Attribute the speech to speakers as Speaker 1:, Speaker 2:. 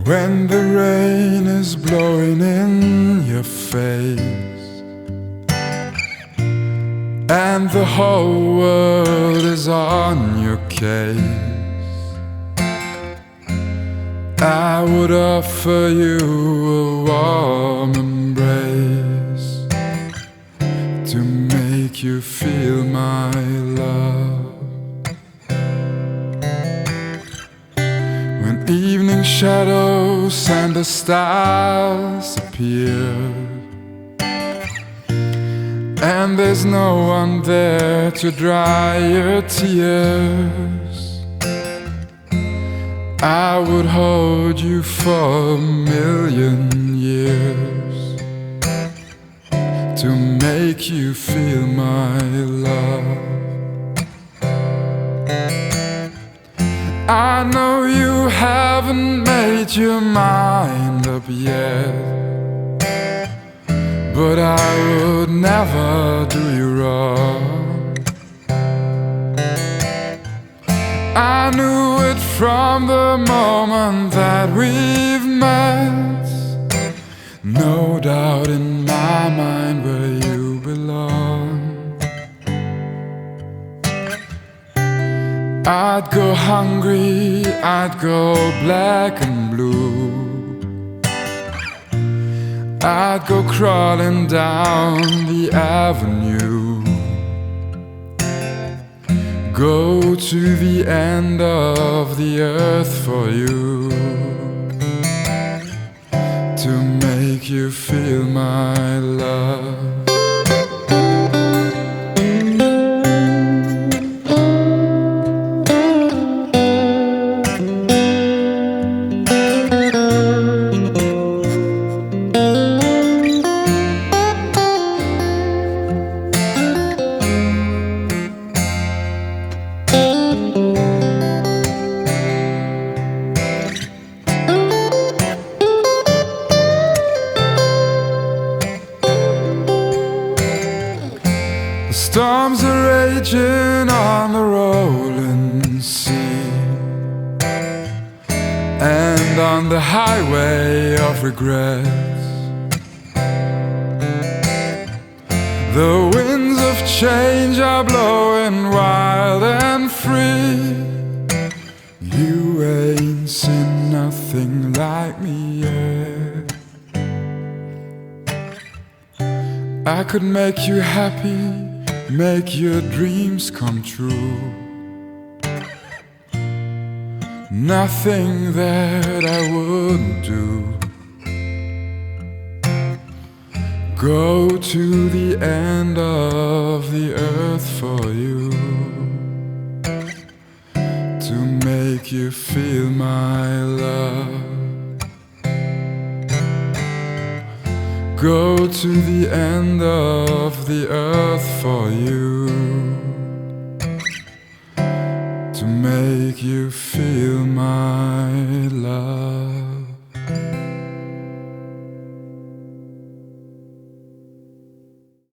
Speaker 1: When the rain is blowing in your face and the whole world is on your case, I would offer you a warm embrace to make you feel my love. When evening shadows and the stars appear and there's no one there to dry your tears, I would hold you for 1,000,000 years to make you feel my love. I know you haven't made your mind up yet, but I would never do you wrong. I knew it from the moment that we've met. No doubt in my mind where you belong. I'd go hungry, I'd go black and blue, I'd go crawling down the avenue, go to the end of the earth for you, to make you feel my love. Storms are raging on the rolling sea, and on the highway of regrets, the winds of change are blowing wild and free. You ain't seen nothing like me yet. I could make you happy, make your dreams come true. Nothing that I wouldn't do. Go to the end of the earth for you, to make you feel my love. Go to the end of the earth for you, to make you feel my love.